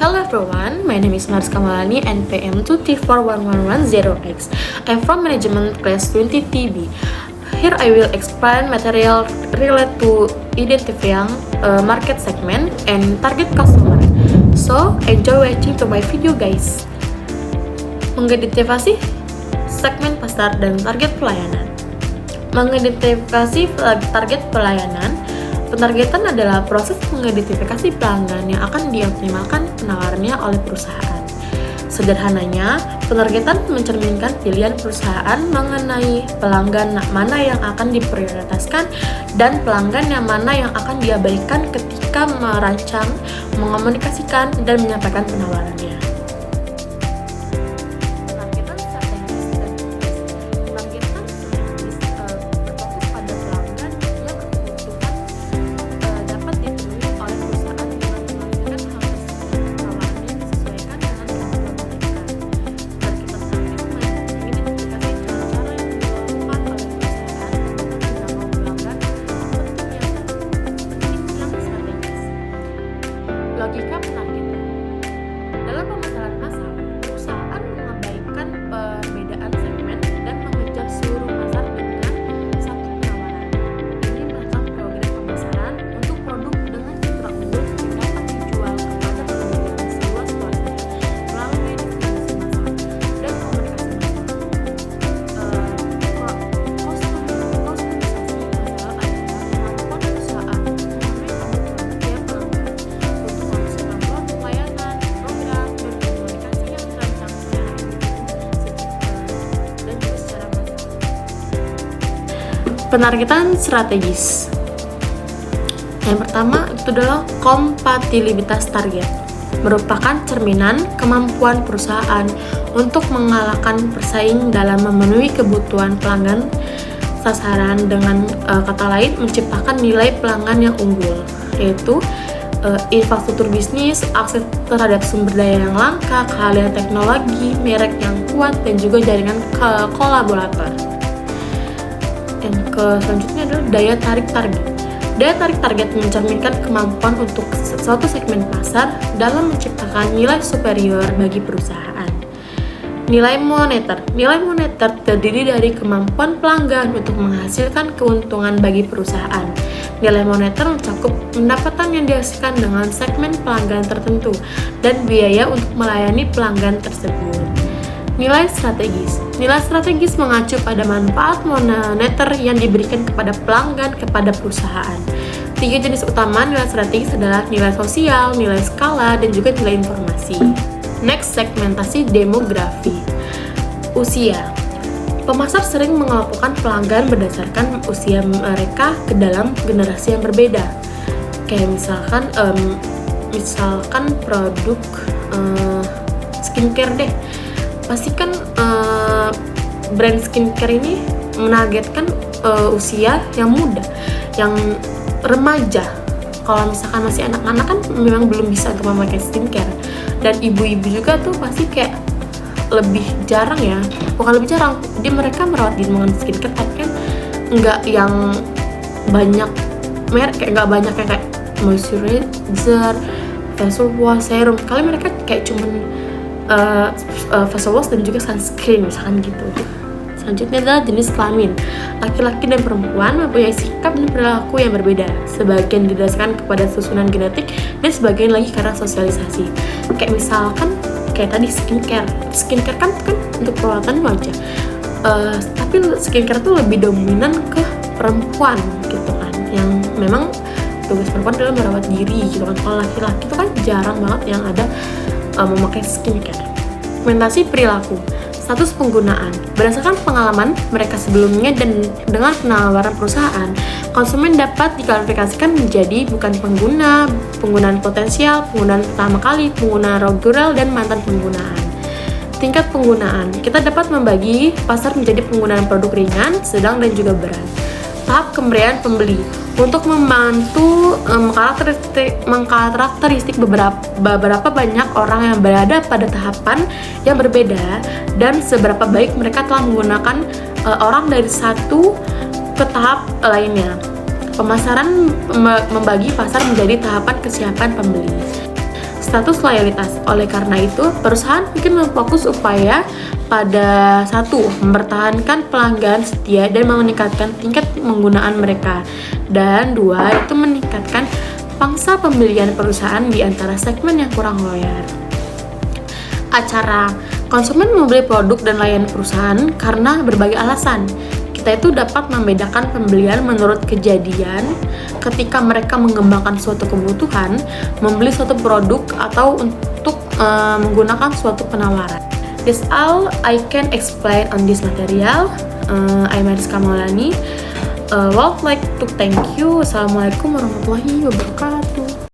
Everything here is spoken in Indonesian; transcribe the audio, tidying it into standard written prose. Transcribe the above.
Hello everyone, my name is Mars Kamalani and PM 2341110X. I'm from Management Class 20TB. Here I will explain material related to identifying market segment and target customer. So, enjoy watching to my video guys. Mengidentifikasi segmen pasar dan target pelayanan. Mengidentifikasi target pelayanan. Pentargetan adalah proses mengidentifikasi pelanggan yang akan dioptimalkan penawarannya oleh perusahaan. Sederhananya, pentargetan mencerminkan pilihan perusahaan mengenai pelanggan mana yang akan diprioritaskan dan pelanggan yang mana yang akan diabaikan ketika merancang, mengomunikasikan, dan menyampaikan penawarannya. Logika penargetan. Dalam pemasaran massal, perusahaan mengabaikan perbedaan segmen dan mengejar seluruh pasar dengan satu penawaran. Ini melakukan program pemasaran untuk produk dengan citra unggul yang dapat dijual kepada pelanggan seluas luasnya melalui distribusi massal dan komunikasi massal. Kostumisasi massal adalah kemampuan perusahaan memenuhi kebutuhan tiap pelanggan untuk menghasilkan produk, layanan, program, dan komunikasi yang dirancang secara individu dan juga secara massal. Penargetan strategis. Yang pertama itu adalah kompatibilitas target, merupakan cerminan kemampuan perusahaan untuk mengalahkan pesaing dalam memenuhi kebutuhan pelanggan sasaran, dengan kata lain menciptakan nilai pelanggan yang unggul, yaitu infrastruktur bisnis, akses terhadap sumber daya yang langka, keahlian teknologi, merek yang kuat, dan juga jaringan kolaborator. Yang selanjutnya adalah daya tarik target. Daya tarik target mencerminkan kemampuan untuk suatu segmen pasar dalam menciptakan nilai superior bagi perusahaan. Nilai moneter. Nilai moneter terdiri dari kemampuan pelanggan untuk menghasilkan keuntungan bagi perusahaan. Nilai moneter mencakup pendapatan yang dihasilkan dengan segmen pelanggan tertentu dan biaya untuk melayani pelanggan tersebut. Nilai strategis. Nilai strategis mengacu pada manfaat moneter yang diberikan kepada pelanggan kepada perusahaan. Tiga jenis utama nilai strategis adalah nilai sosial, nilai skala, dan juga nilai informasi. Next, segmentasi demografi. Usia. Pemasar sering mengelompokkan pelanggan berdasarkan usia mereka ke dalam generasi yang berbeda. Kayak misalkan produk skincare deh. Pasti kan brand skincare ini menargetkan usia yang muda, yang remaja. Kalau misalkan masih anak-anak kan memang belum bisa untuk memakai skincare. Dan ibu-ibu juga tuh pasti kayak lebih jarang ya, bukan lebih jarang, jadi mereka merawat diri dengan skincare, tapi kan nggak yang banyak merek, kayak nggak banyak yang kayak moisturizer, facial wash, serum. Kali mereka kayak cuman facial wash dan juga sunscreen misalkan gitu. Selanjutnya adalah jenis kelamin. Laki-laki dan perempuan mempunyai sikap dan perilaku yang berbeda. Sebagian didasarkan kepada susunan genetik dan sebagian lagi karena sosialisasi. Kayak misalkan kayak tadi skincare kan untuk perawatan wajah. Tapi skincare tuh lebih dominan ke perempuan gitu kan. Yang memang tugas perempuan adalah merawat diri gitu kan. Kalau laki-laki itu kan jarang banget yang ada memakai skincare. Segmentasi perilaku. Status penggunaan. Berdasarkan pengalaman mereka sebelumnya dan dengan penawaran perusahaan, konsumen dapat diklasifikasikan menjadi bukan pengguna, penggunaan potensial, penggunaan pertama kali, pengguna reguler, dan mantan penggunaan. Tingkat penggunaan. Kita dapat membagi pasar menjadi penggunaan produk ringan, sedang, dan juga berat. Tahap pemberian pembeli. Untuk membantu mengkarakteristik beberapa banyak orang yang berada pada tahapan yang berbeda dan seberapa baik mereka telah menggunakan orang dari satu ke tahap lainnya. Pemasaran membagi pasar menjadi tahapan kesiapan pembeli. status loyalitas. Oleh karena itu, perusahaan mungkin memfokus upaya pada satu, mempertahankan pelanggan setia dan meningkatkan tingkat penggunaan mereka. Dan dua, itu meningkatkan pangsa pembelian perusahaan di antara segmen yang kurang loyal. Acara konsumen membeli produk dan layanan perusahaan karena berbagai alasan. Kita itu dapat membedakan pembelian menurut kejadian ketika mereka mengembangkan suatu kebutuhan, membeli suatu produk, atau untuk menggunakan suatu penawaran. That's all I can explain on this material. I'm Mariska Maulani. Would like to thank you. Assalamualaikum warahmatullahi wabarakatuh.